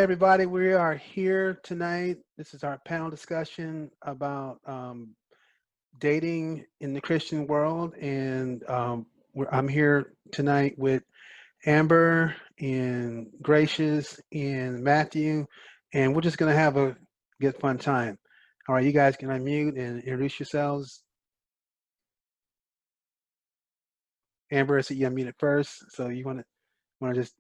everybody. We are here tonight. This is our panel discussion about dating in the Christian world. And I'm here tonight with Amber and Gracious and Matthew. And we're just going to have a good fun time. All right, you guys can unmute and introduce yourselves. Amber, I see you unmuted first. So you want to just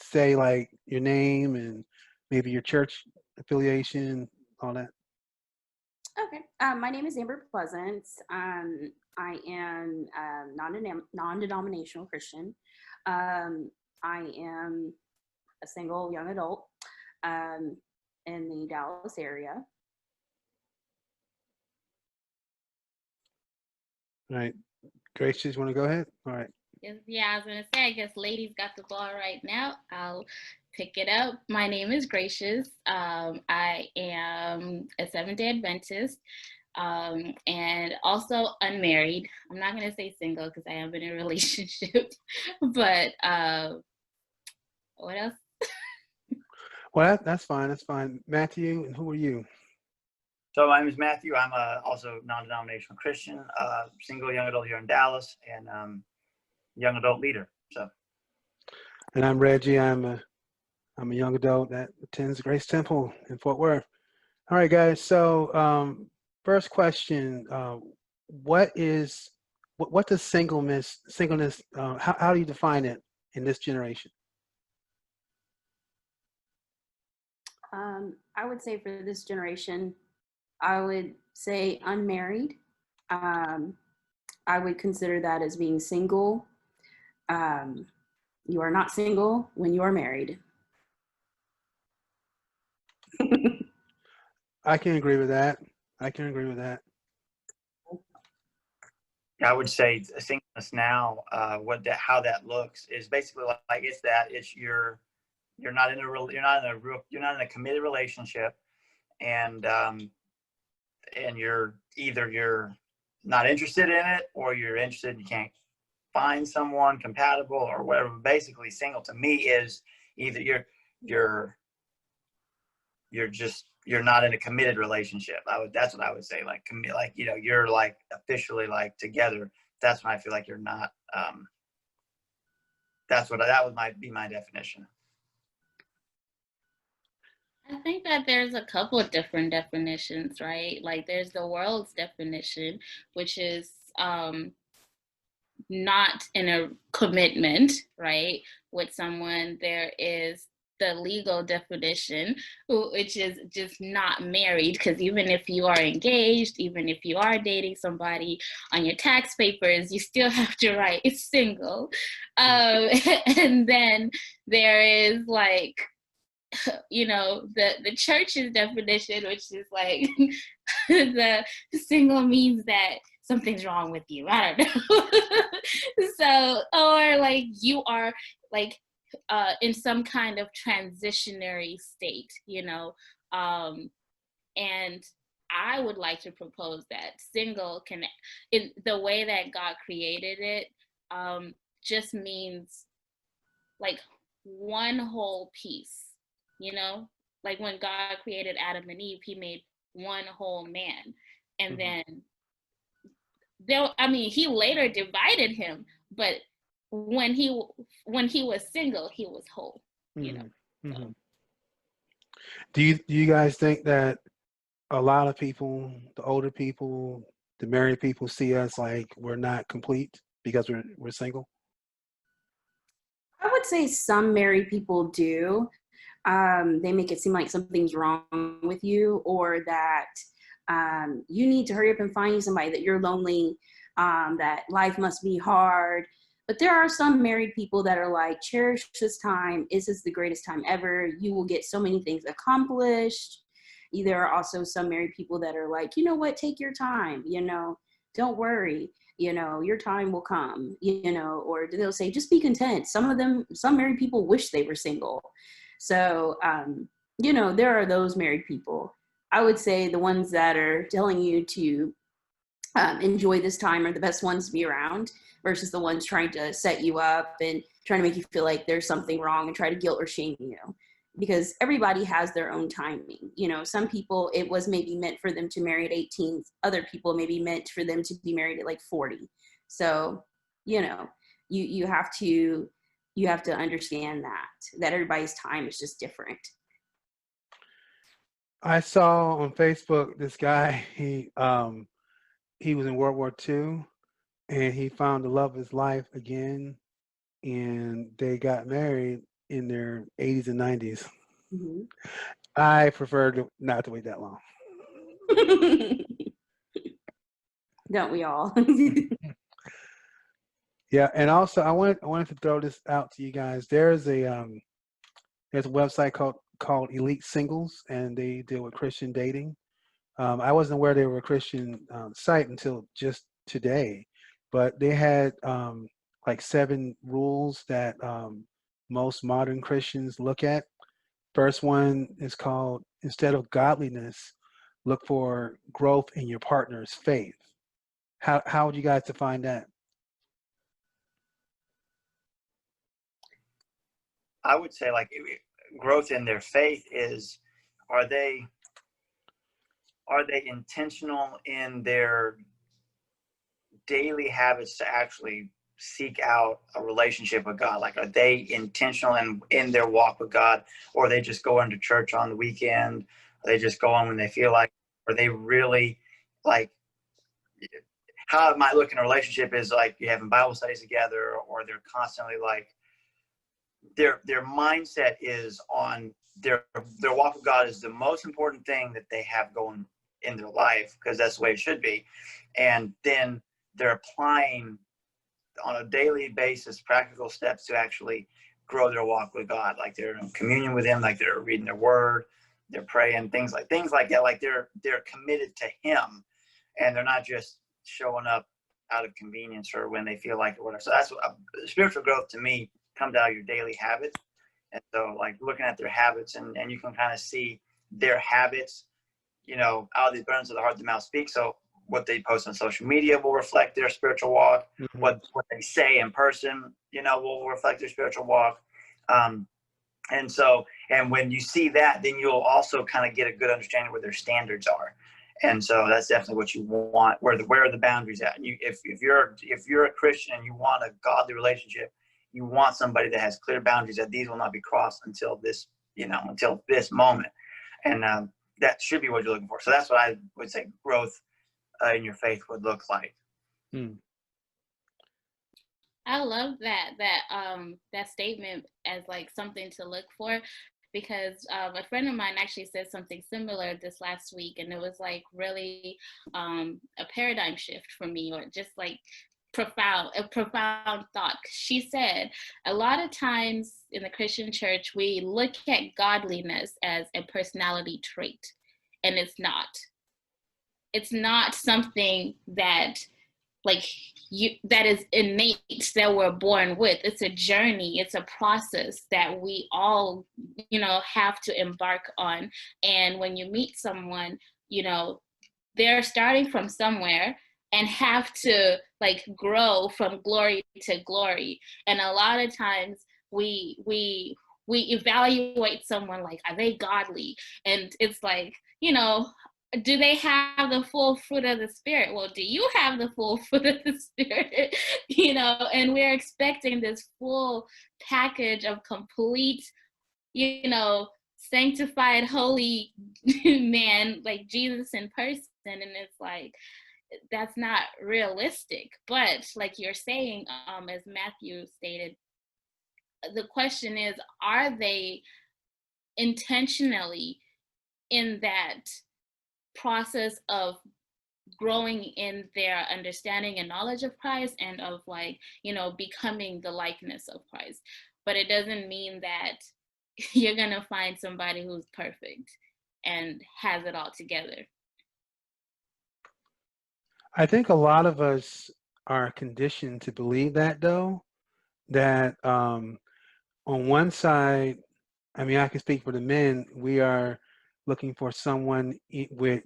say like your name and maybe your church affiliation, all that. Okay. My name is Amber Pleasant. I am non-denominational Christian. I am a single young adult in the Dallas area. All right. Gracious, you want to go ahead? All right. Yeah, I was going to say, I guess ladies got the ball right now. I'll pick it up. My name is Gracious. I am a Seventh-day Adventist and also unmarried. I'm not going to say single because I am in a relationship, but what else? Well, that's fine. That's fine. Matthew, and who are you? So my name is Matthew. I'm also non-denominational Christian, single young adult here in Dallas, and young adult leader. And I'm Reggie. I'm a young adult that attends Grace Temple in Fort Worth. All right, guys. So first question: what does singleness? How do you define it in this generation? I would say for this generation, I would say unmarried. I would consider that as being single. You are not single when you are married. I can agree with that. I would say singleness now, how that looks is basically like you're not in a committed relationship, and you're either not interested in it or you're interested and you can't find someone compatible or whatever. Basically, single to me is either you're not in a committed relationship. That's what I would say. Like you're like officially like together. That's when I feel like you're not. That would be my definition. I think that there's a couple of different definitions, right? Like there's the world's definition, which is not in a commitment, right, with someone. There is the legal definition, which is just not married, because even if you are engaged, even if you are dating somebody, on your tax papers, you still have to write it's single. And then there is like, the church's definition, which is like the single means that something's wrong with you. I don't know. So, or like you are like in some kind of transitionary state, and I would like to propose that single can, in the way that God created it, just means like one whole piece. Like when God created Adam and Eve, he made one whole man. And then he later divided him, but when he was single, he was whole, So. Do you guys think that a lot of people, the older people, the married people, see us like we're not complete because we're single? I would say some married people do. They make it seem like something's wrong with you, or that you need to hurry up and find somebody, that you're lonely, that life must be hard. But there are some married people that are like, cherish this time. This is the greatest time ever. You will get so many things accomplished. There are also some married people that are like, you know what, take your time, don't worry, your time will come, or they'll say, just be content. Some married people wish they were single. So, there are those married people. I would say the ones that are telling you to enjoy this time are the best ones to be around, versus the ones trying to set you up and trying to make you feel like there's something wrong and try to guilt or shame you. because everybody has their own timing. You know, some people, it was maybe meant for them to marry at 18. Other people maybe meant for them to be married at like 40. So, you know, you have to understand that everybody's time is just different. I saw on Facebook this guy, he was in World War II and he found the love of his life again, and they got married in their 80s and 90s. Mm-hmm. I prefer not to wait that long. Don't we all? Yeah, and also I wanted to throw this out to you guys. There's a website called Elite Singles, and they deal with Christian dating. I wasn't aware they were a Christian site until just today, but they had like 7 rules that most modern Christians look at. First one is called, instead of godliness, look for growth in your partner's faith. How would you guys define that? I would say like growth in their faith is, are they intentional in their daily habits to actually seek out a relationship with God? Like, are they intentional in their walk with God, or are they just going to church on the weekend? Are they just going when they feel like? Are they really like? How it might look in a relationship is like you're having Bible studies together, or they're constantly like their mindset is on their walk with God is the most important thing that they have going in their life, because that's the way it should be. And then they're applying on a daily basis practical steps to actually grow their walk with God. Like they're in communion with Him, like they're reading their Word, they're praying, things like that. Like they're committed to Him, and they're not just showing up out of convenience or when they feel like it or whatever. So that's what spiritual growth to me comes out of your daily habits. And so like looking at their habits, and you can kind of see their habits, you know, out of the abundance of the heart the mouth speaks. So what they post on social media will reflect their spiritual walk. Mm-hmm. What they say in person, you know, will reflect their spiritual walk. And when you see that, then you'll also kind of get a good understanding where their standards are. And so that's definitely what you want. Where are the boundaries at? And if you're a Christian and you want a godly relationship, you want somebody that has clear boundaries, that these will not be crossed until this moment. And that should be what you're looking for. So that's what I would say growth in your faith would look like. I love that statement as like something to look for, because a friend of mine actually said something similar this last week, and it was like really a paradigm shift for me, or just like a profound thought. She said a lot of times in the Christian church we look at godliness as a personality trait, and it's not something that that is innate, that we're born with. It's a journey, it's a process that we all, you know, have to embark on. And when you meet someone, you know, they're starting from somewhere and have to like grow from glory to glory. And a lot of times we evaluate someone like, are they godly? And it's like, you know, do they have the full fruit of the Spirit? Well, do you have the full fruit of the Spirit? You know, and we're expecting this full package of complete, you know, sanctified, holy man, like Jesus in person. And it's like, that's not realistic. But like you're saying, as Matthew stated, the question is, are they intentionally in that process of growing in their understanding and knowledge of Christ, and of like, you know, becoming the likeness of Christ? But it doesn't mean that you're gonna find somebody who's perfect and has it all together. I think a lot of us are conditioned to believe that, though, that on one side, I mean, I can speak for the men, we are looking for someone with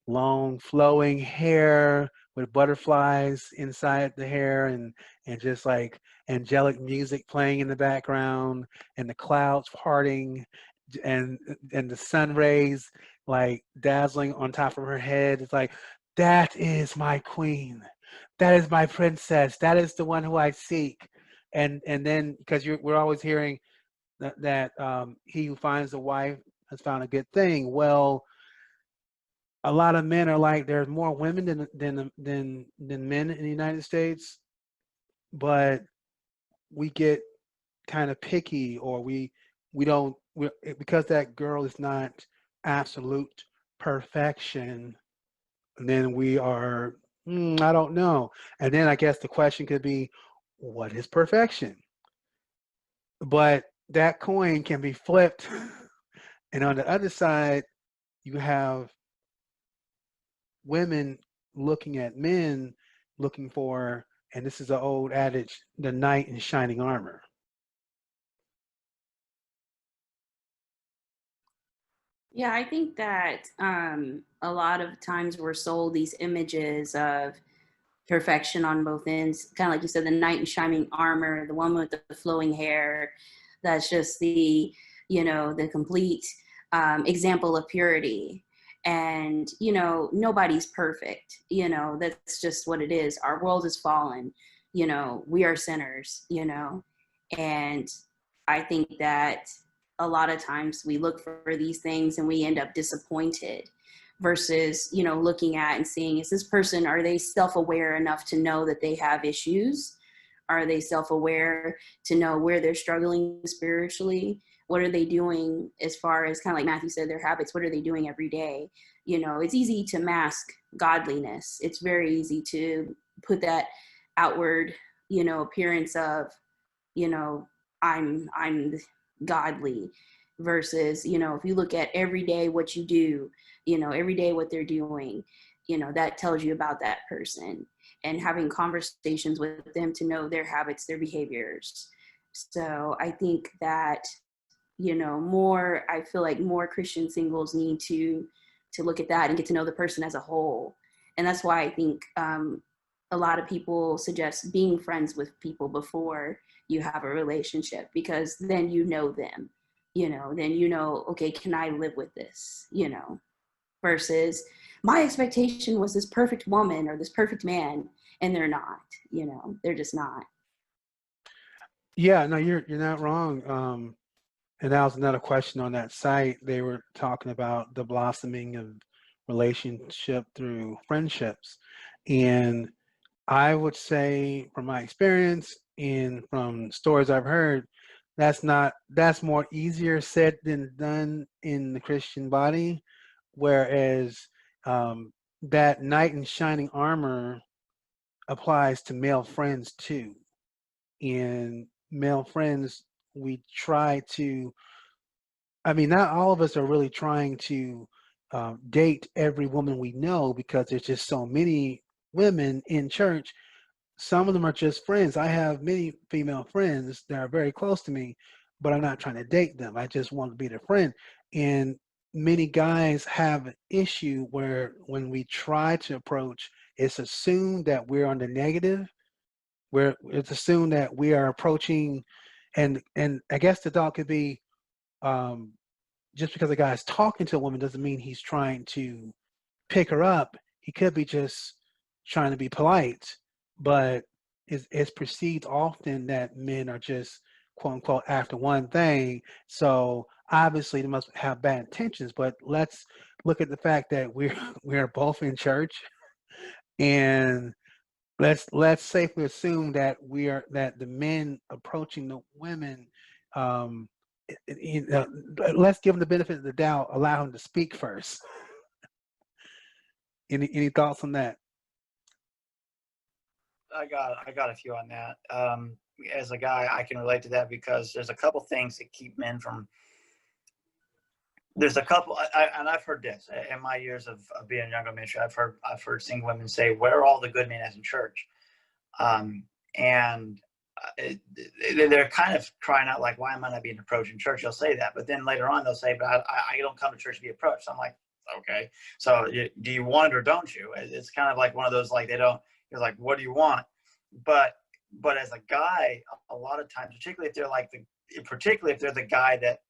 long flowing hair, with butterflies inside the hair, and just like angelic music playing in the background, and the clouds parting, and the sun rays like dazzling on top of her head. It's like, that is my queen, that is my princess, that is the one who I seek. And then because we're always hearing that he who finds a wife has found a good thing. Well, a lot of men are like, there's more women than men in the United States, but we get kind of picky, or we don't, because that girl is not absolute perfection, then we are, I don't know. And then I guess the question could be, what is perfection? But that coin can be flipped. And on the other side, you have women looking at men looking for, and this is an old adage, the knight in shining armor. Yeah, I think that a lot of times we're sold these images of perfection on both ends. Kind of like you said, the knight in shining armor, the woman with the flowing hair. That's just the complete example of purity. And, nobody's perfect. That's just what it is. Our world is fallen. We are sinners, and I think that a lot of times we look for these things and we end up disappointed versus, looking at and seeing, is this person, are they self-aware enough to know that they have issues? Are they self-aware to know where they're struggling spiritually? What are they doing as far as, kind of like Matthew said, their habits? What are they doing every day? It's easy to mask godliness. It's very easy to put that outward, appearance of, I'm godly, versus, if you look at every day what you do, every day what they're doing, that tells you about that person, and having conversations with them to know their habits, their behaviors. So I think that, I feel like more Christian singles need to look at that and get to know the person as a whole. And that's why I think a lot of people suggest being friends with people before you have a relationship, because then them, then okay, can I live with this, versus my expectation was this perfect woman or this perfect man, and they're not, they're just not. Yeah, no, you're not wrong. And that was another question on that site. They were talking about the blossoming of relationship through friendships. And I would say from my experience and from stories I've heard, that's more easier said than done in the Christian body. Whereas that knight in shining armor applies to male friends too. And male friends, we try to, I mean, not all of us are really trying to date every woman we know, because there's just so many women in church. Some of them are just friends. I have many female friends that are very close to me, but I'm not trying to date them. I just want to be their friend. And many guys have an issue where when we try to approach, it's assumed that we're on the negative, where it's assumed that we are approaching, and I guess the thought could be, um, just because a guy's talking to a woman doesn't mean he's trying to pick her up. He could be just trying to be polite, but it's perceived often that men are just quote unquote after one thing. So obviously they must have bad intentions. But let's look at the fact that we're both in church, and let's safely assume that that the men approaching the women, um, let's give them the benefit of the doubt, allow him to speak first. Any thoughts on that? I got a few on that. As a guy, I can relate to that because there's a couple things that keep men from. There's a couple, and I've heard this in my years of being in younger ministry. I've heard single women say, "Where are all the good men as in church?" And they're kind of crying out like, "Why am I not being approached in church?" They'll say that, but then later on they'll say, "But I don't come to church to be approached." So I'm like, okay, so do you want it or don't you? It's kind of like one of those, like, they don't. You're like, what do you want? But as a guy, a lot of times, particularly if they're the guy that,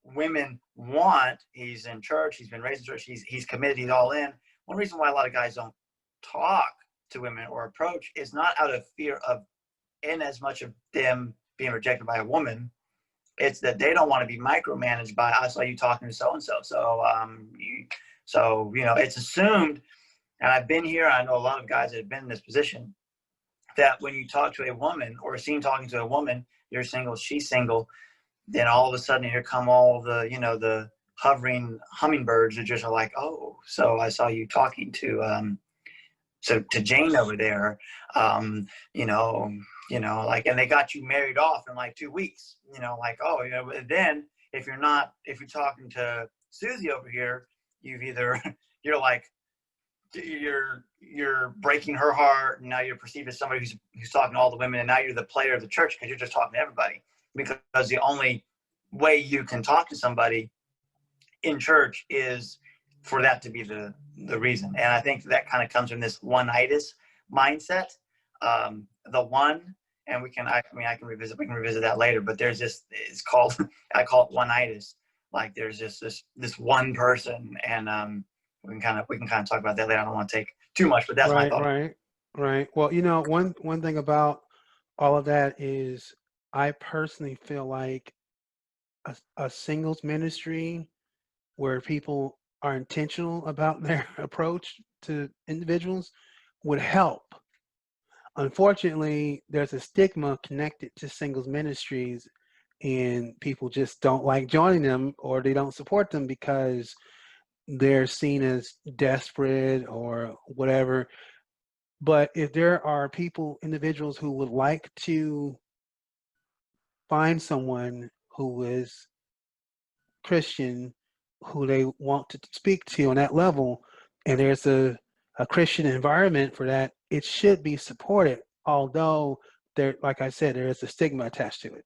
women want. He's in church. He's been raised in church. He's committed. He's all in. One reason why a lot of guys don't talk to women or approach is not out of fear of, in as much of them being rejected by a woman. It's that they don't want to be micromanaged by, I saw you talking to so and so. So it's assumed, and I've been here. I know a lot of guys that have been in this position, that when you talk to a woman or are seen talking to a woman, you're single, she's single, then all of a sudden here come all the, the hovering hummingbirds that just are like, oh, so I saw you talking to Jane over there, like, and they got you married off in like 2 weeks, like, oh, then if you're talking to Susie over here, you're like, you're breaking her heart, and now you're perceived as somebody who's talking to all the women, and now you're the player of the church because you're just talking to everybody, because the only way you can talk to somebody in church is for that to be the reason. And I think that kind of comes from this Oneitis mindset, the one, and we can revisit that later, but there's just, I call it Oneitis. Like there's just this one person, and we can kind of talk about that later. I don't want to take too much, but that's my thought. Right. Well, one thing about all of that is I personally feel like a singles ministry where people are intentional about their approach to individuals would help. Unfortunately, there's a stigma connected to singles ministries, and people just don't like joining them, or they don't support them because they're seen as desperate or whatever. But if there are individuals who would like to find someone who is Christian, who they want to speak to on that level, and there's a Christian environment for that, it should be supported, although there, like I said, there is a stigma attached to it.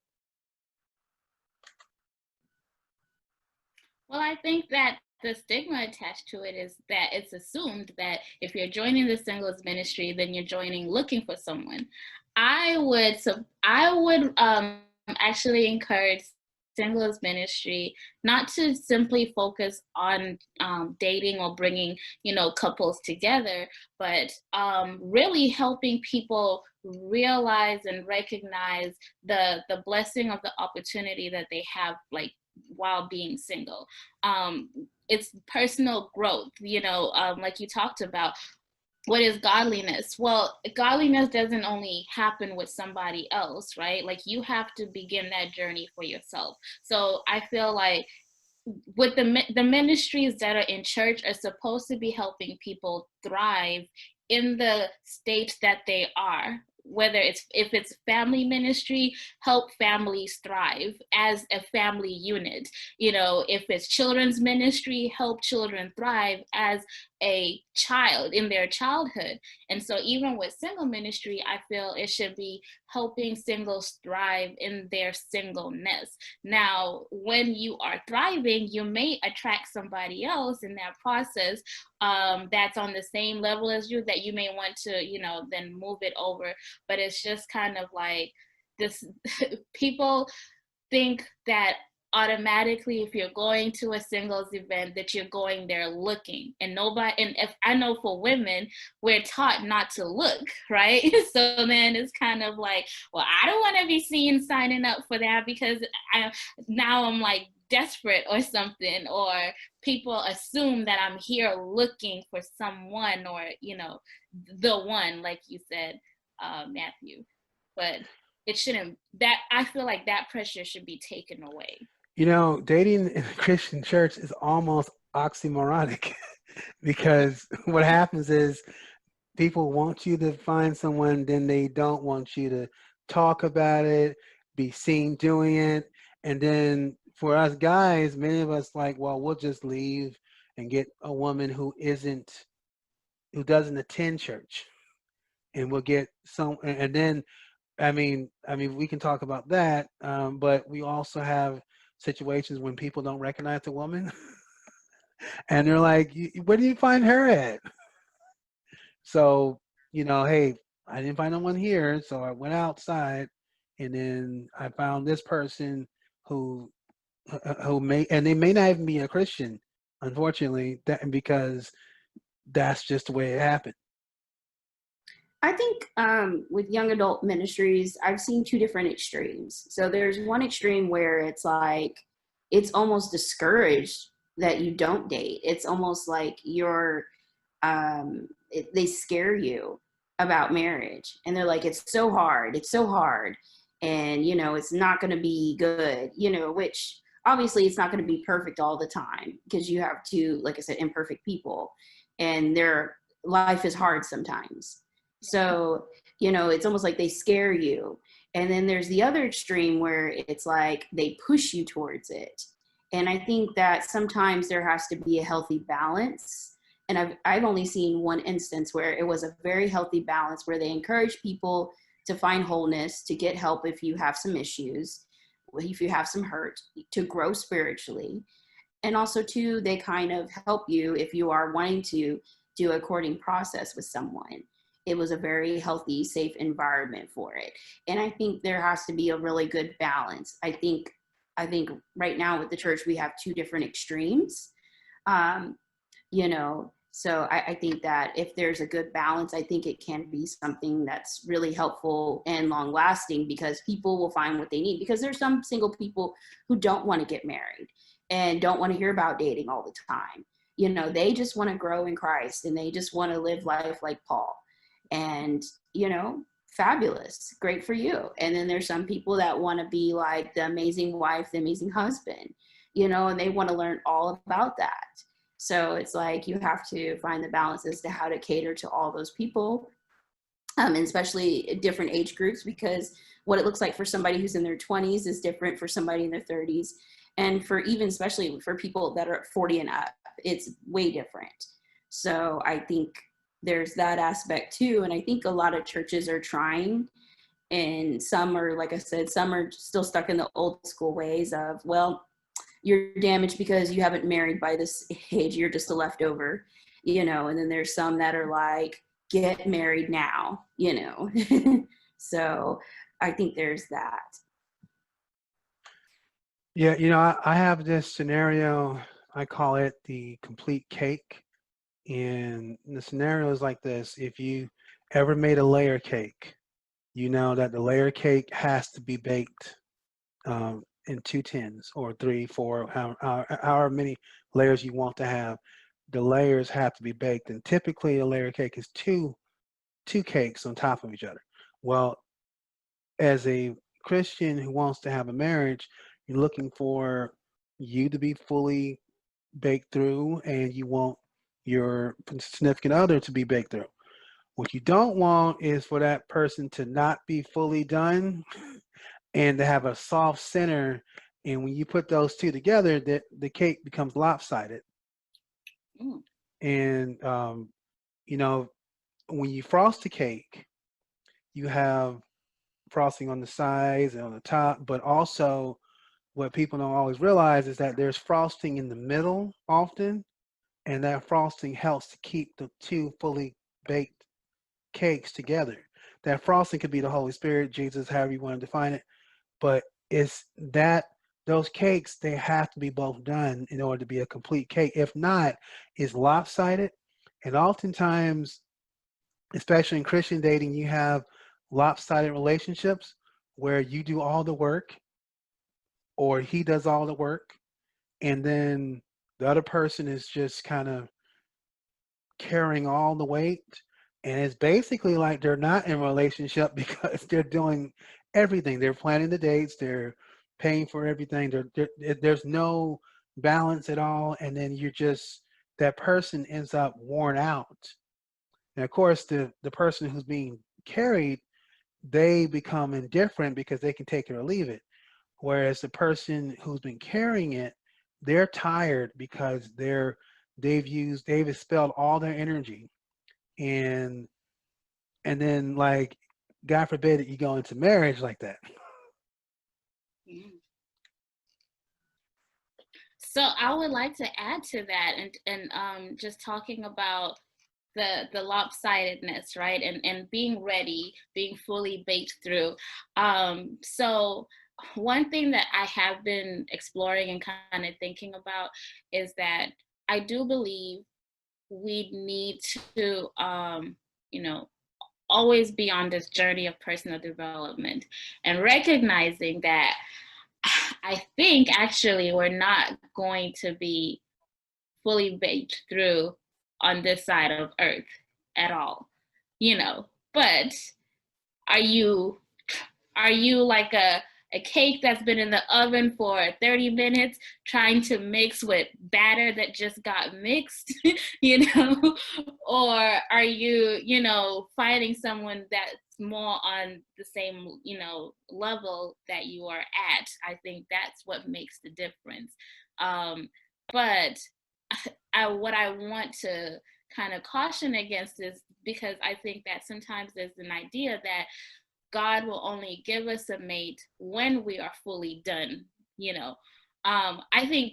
Well, I think that the stigma attached to it is that it's assumed that if you're joining the singles ministry, then you're joining looking for someone. I would actually encourage singles ministry not to simply focus on dating or bringing couples together, but really helping people realize and recognize the blessing of the opportunity that they have, like, while being single. It's personal growth, like you talked about. What is godliness? Well, godliness doesn't only happen with somebody else, right? Like, you have to begin that journey for yourself. So I feel like with the ministries that are in church are supposed to be helping people thrive in the state that they are. Whether if it's family ministry, help families thrive as a family unit. If it's children's ministry, help children thrive as a child in their childhood. And so even with single ministry, I feel it should be helping singles thrive in their singleness. Now, when you are thriving, you may attract somebody else in that process that's on the same level as you, that you may want to, then move it over. But it's just kind of like this, people think that automatically, if you're going to a singles event, that you're going there looking, and if I know for women, we're taught not to look, right? So then it's kind of like, well, I don't want to be seen signing up for that because I'm like desperate or something, or people assume that I'm here looking for someone, or the one, like you said, Matthew. But it shouldn't, that I feel like that pressure should be taken away. Dating in a Christian church is almost oxymoronic because what happens is people want you to find someone, then they don't want you to talk about it, be seen doing it. And then for us guys, many of us like, well, we'll just leave and get a woman who doesn't attend church. And we'll get and then, I mean, we can talk about that, but we also have situations when people don't recognize the woman and they're like, where do you find her at? So, hey, I didn't find no one here, so I went outside, and then I found this person who they may not even be a Christian, unfortunately, because that's just the way it happened. I think with young adult ministries, I've seen two different extremes. So there's one extreme where it's like, it's almost discouraged that you don't date. It's almost like they scare you about marriage. And they're like, it's so hard. It's so hard. And, it's not going to be good, which obviously it's not going to be perfect all the time because you have two, like I said, imperfect people and their life is hard sometimes. So, it's almost like they scare you. And then there's the other extreme where it's like they push you towards it. And I think that sometimes there has to be a healthy balance. And I've only seen one instance where it was a very healthy balance where they encourage people to find wholeness, to get help if you have some issues, if you have some hurt, to grow spiritually. And also, too, they kind of help you if you are wanting to do a courting process with someone. It was a very healthy, safe environment for it. And I think there has to be a really good balance. I think right now with the church, we have two different extremes. So I think that if there's a good balance, I think it can be something that's really helpful and long lasting because people will find what they need. Because there's some single people who don't want to get married and don't want to hear about dating all the time. They just want to grow in Christ and they just want to live life like Paul. And, fabulous, great for you. And then there's some people that want to be like the amazing wife, the amazing husband, and they want to learn all about that. So it's like you have to find the balance as to how to cater to all those people, and especially different age groups, because what it looks like for somebody who's in their 20s is different for somebody in their 30s. And for even especially for people that are 40 and up, it's way different. So I think there's that aspect too. And I think a lot of churches are trying, and some are, like I said, some are still stuck in the old school ways of, well, you're damaged because you haven't married by this age, you're just a leftover, and then there's some that are like, get married now, So I think there's that. Yeah, I have this scenario, I call it the complete cake. And the scenario is like this: if you ever made a layer cake, you know that the layer cake has to be baked in 2 tins or 3, 4, however many layers you want to have. The layers have to be baked, and typically a layer cake is two cakes on top of each other. Well, as a Christian who wants to have a marriage, you're looking for you to be fully baked through, and you want your significant other to be baked through. What you don't want is for that person to not be fully done and to have a soft center. And when you put those two together, the cake becomes lopsided. Mm. And when you frost the cake, you have frosting on the sides and on the top, but also what people don't always realize is that there's frosting in the middle often, and that frosting helps to keep the two fully baked cakes together. That frosting could be the Holy Spirit, Jesus, however you want to define it, but it's that those cakes, they have to be both done in order to be a complete cake. If not, it's lopsided. And oftentimes, especially in Christian dating, you have lopsided relationships where you do all the work or he does all the work, and then the other person is just kind of carrying all the weight. And it's basically like they're not in a relationship because they're doing everything. They're planning the dates, they're paying for everything. There's no balance at all. And then that person ends up worn out. And of course, the person who's being carried, they become indifferent because they can take it or leave it. Whereas the person who's been carrying it, they're tired because they've expelled all their energy. And then, like, God forbid that you go into marriage like that. So I would like to add to that, and just talking about the lopsidedness, right? And being ready, being fully baked through. So one thing that I have been exploring and kind of thinking about is that I do believe we need to, you know, always be on this journey of personal development and recognizing that I think actually we're not going to be fully baked through on this side of earth at all, you know. But are you like a cake that's been in the oven for 30 minutes trying to mix with batter that just got mixed, you know? Or are you, you know, finding someone that's more on the same, you know, level that you are at? I think that's what makes the difference. But what I want to kind of caution against is because I think that sometimes there's an idea that God will only give us a mate when we are fully done, you know. I think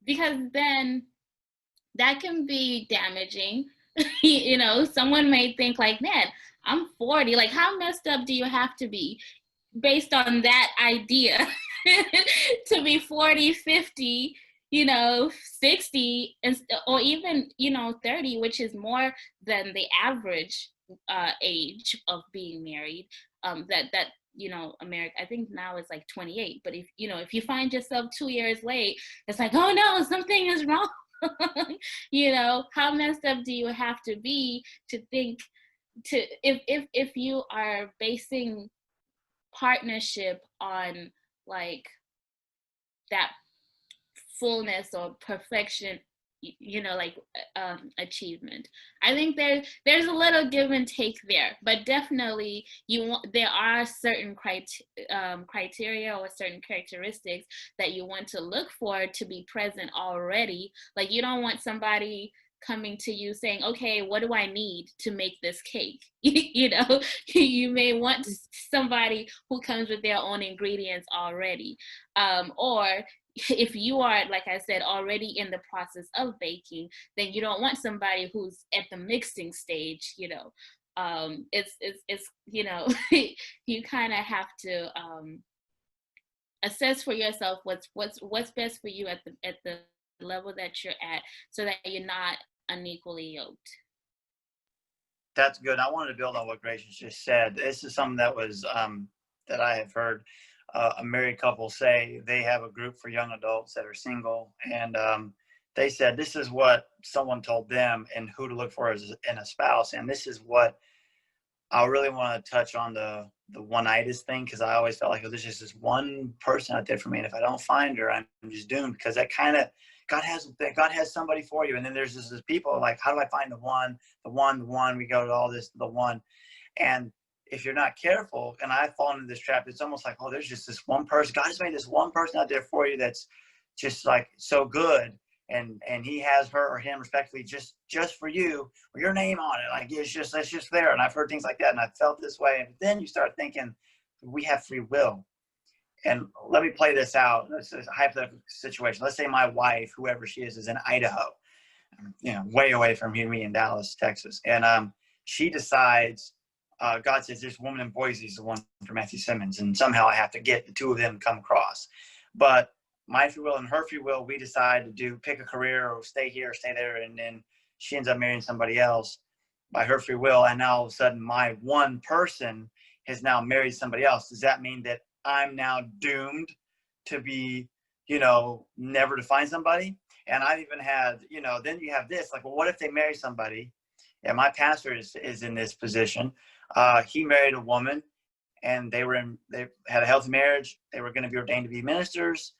because then that can be damaging. You know, someone may think like, man, I'm 40. Like, how messed up do you have to be based on that idea to be 40, 50, you know, 60, or even, you know, 30, which is more than the average age of being married. That you know, America, I think now it's like 28. But if, you know, if you find yourself 2 years late, it's like, oh no, something is wrong. You know, how messed up do you have to be to think to if you are basing partnership on like that fullness or perfection, you know, like achievement. I think there's a little give and take there, but definitely there are certain criteria or certain characteristics that you want to look for to be present already. Like, you don't want somebody coming to you saying, okay, what do I need to make this cake? You know, you may want somebody who comes with their own ingredients already. Or if you are, like I said, already in the process of baking, then you don't want somebody who's at the mixing stage, you know. It's you know, you kind of have to assess for yourself what's best for you at the level that you're at, so that you're not unequally yoked. That's good. I wanted to build on what Gracious just said. This is something that was that I have heard a married couple say. They have a group for young adults that are single, and they said this is what someone told them and who to look for in a spouse. And this is what I really want to touch on, the Oneitis thing, because I always felt like, oh, there's just this one person out there for me, and if I don't find her, I'm just doomed. Because that kind of God has somebody for you, and then there's this people like, how do I find the one? We go to all this, the one, and if you're not careful, and I've fallen into this trap, it's almost like, oh, there's just this one person. God has made this one person out there for you that's just like so good, and he has her or him respectively just for you, with your name on it. Like it's just there. And I've heard things like that, and I've felt this way. And then you start thinking, we have free will. And let me play this out. This is a hypothetical situation. Let's say my wife, whoever she is in Idaho, you know, way away from me in Dallas, Texas, and she decides. God says there's a woman in Boise, is the one from Matthew Simmons, and somehow I have to get the two of them to come across. But my free will and her free will, we decide to pick a career or stay here or stay there, and then she ends up marrying somebody else by her free will, and now all of a sudden my one person has now married somebody else. Does that mean that I'm now doomed to be, you know, never to find somebody? And I've even had, you know, then you have this, like, well, what if they marry somebody? Yeah, my pastor is in this position. He married a woman, and they had a healthy marriage. They were going to be ordained to be ministers.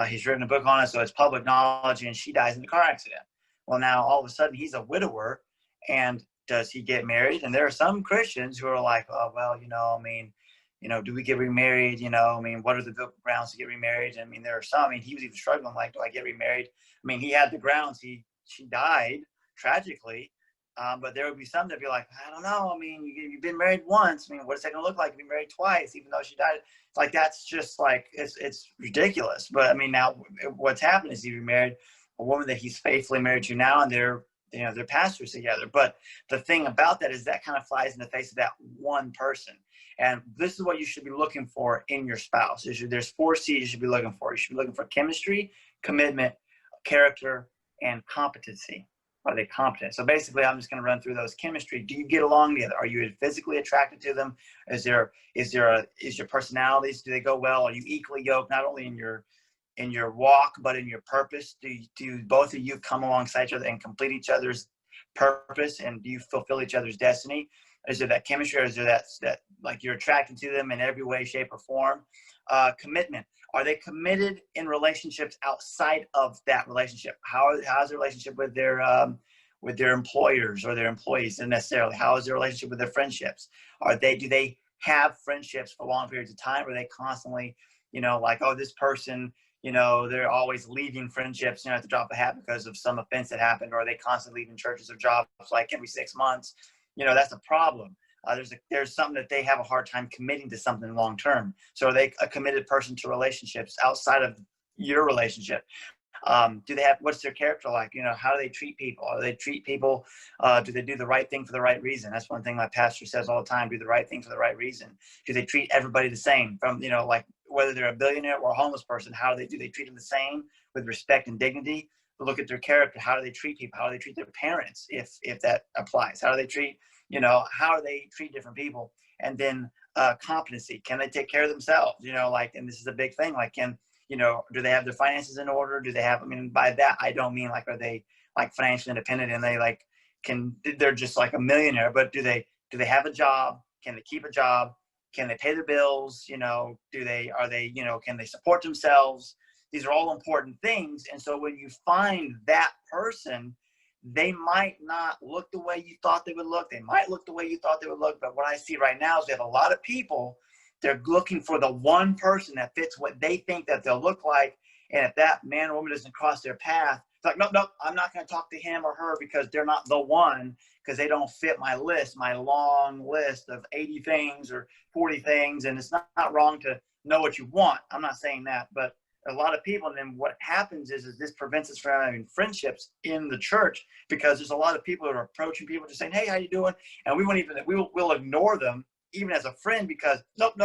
He's written a book on it, so it's public knowledge, and she dies in a car accident. Well, now all of a sudden he's a widower, and does he get married? And there are some Christians who are like, oh, well, you know, I mean, you know, do we get remarried? You know, I mean, what are the good grounds to get remarried? I mean, there are some. I mean, he was even struggling, like, do I get remarried? I mean, he had the grounds. She died tragically. But there would be some that'd be like, I don't know. I mean, you've been married once. I mean, what's that going to look like to be married twice, even though she died? It's like, that's just like, it's ridiculous. But I mean, now what's happened is he remarried a woman that he's faithfully married to now, and they're they're pastors together. But the thing about that is that kind of flies in the face of that one person. And this is what you should be looking for in your spouse. There's 4 C's you should be looking for. You should be looking for chemistry, commitment, character, and competency. Are they competent? So basically, I'm just going to run through those. Chemistry. Do you get along together? Are you physically attracted to them? Is your personalities, do they go well? Are you equally yoked, not only in your walk, but in your purpose? Do both of you come alongside each other and complete each other's purpose? And do you fulfill each other's destiny? Is there that chemistry, or is there that like you're attracted to them in every way, shape, or form? Commitment. Are they committed in relationships outside of that relationship? How's the relationship with their employers or their employees? And necessarily, how is their relationship with their friendships? Do they have friendships for long periods of time? Or are they constantly, like, oh, this person, they're always leaving friendships, at the drop of a hat because of some offense that happened? Or are they constantly leaving churches or jobs like every 6 months? That's a problem. There's something that they have a hard time committing to something long term. So are they a committed person to relationships outside of your relationship? What's their character like? How do they treat people? Do they treat people? Do they do the right thing for the right reason? That's one thing my pastor says all the time: do the right thing for the right reason. Do they treat everybody the same? From like whether they're a billionaire or a homeless person, do they treat them the same with respect and dignity? Look at their character. How do they treat people? How do they treat their parents, if that applies? How do they treat how do they treat different people? And then competency. Can they take care of themselves? And this is a big thing. Like, do they have their finances in order? Do they have, by that, I don't mean like, are they like financially independent and they like they're just like a millionaire, but do they have a job? Can they keep a job? Can they pay their bills? Can they support themselves? These are all important things. And so when you find that person, they might not look the way you thought they would look. They might look the way you thought they would look. But what I see right now is we have a lot of people, they're looking for the one person that fits what they think that they'll look like. And if that man or woman doesn't cross their path, it's like, nope, I'm not going to talk to him or her because they're not the one, because they don't fit my list, my long list of 80 things or 40 things. And it's not wrong to know what you want. I'm not saying that, but a lot of people, and then what happens is this prevents us from having friendships in the church, because there's a lot of people that are approaching people just saying, hey, how you doing? And we'll ignore them even as a friend, because nope,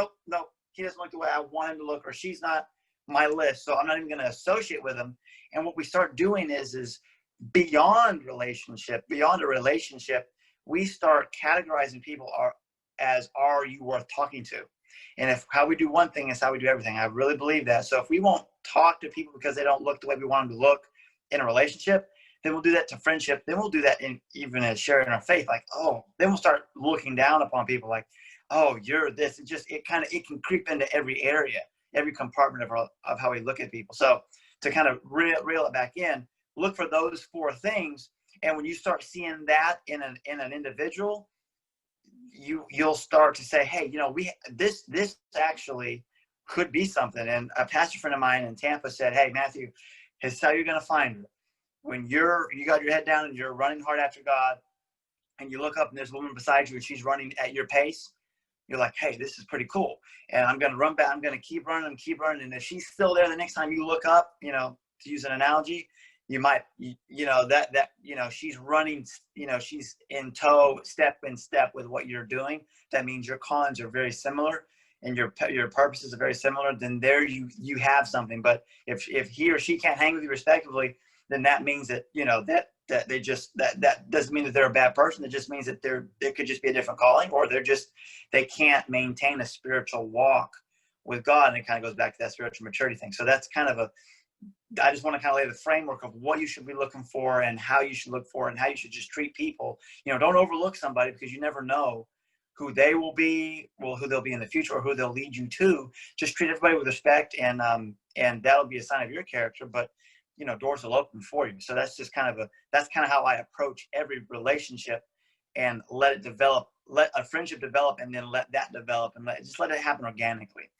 he doesn't look the way I want him to look, or she's not my list, so I'm not even going to associate with them. And what we start doing is beyond a relationship, we start categorizing people as are you worth talking to? And if how we do one thing is how we do everything. I really believe that. So if we won't talk to people because they don't look the way we want them to look in a relationship, then we'll do that to friendship. Then we'll do that even as sharing our faith. Like, then we'll start looking down upon people like, oh, you're this. It can creep into every area, every compartment of how we look at people. So to kind of reel it back in, look for those 4 things. And when you start seeing that in an individual, you'll start to say, hey, this actually could be something. And a pastor friend of mine in Tampa said, hey, Matthew, here's how you're going to find her. When you got your head down and you're running hard after God, and you look up and there's a woman beside you and she's running at your pace, you're like, hey, this is pretty cool. And I'm going to run back. I'm going to keep running. And if she's still there the next time you look up, to use an analogy, you might, she's running, she's in tow, step in step with what you're doing. That means your callings are very similar and your purposes are very similar. Then there you have something. But if he or she can't hang with you respectively, then that means that, that they just, that doesn't mean that they're a bad person. It just means that there could just be a different calling, or they can't maintain a spiritual walk with God. And it kind of goes back to that spiritual maturity thing. So that's kind of I just want to kind of lay the framework of what you should be looking for and how you should look for and how you should just treat people. Don't overlook somebody, because you never know who they will be, who they'll be in the future, or who they'll lead you to. Just treat everybody with respect, and that'll be a sign of your character. But doors will open for you. So that's just kind of how I approach every relationship, and let it develop, let a friendship develop, and then let that develop, and just let it happen organically.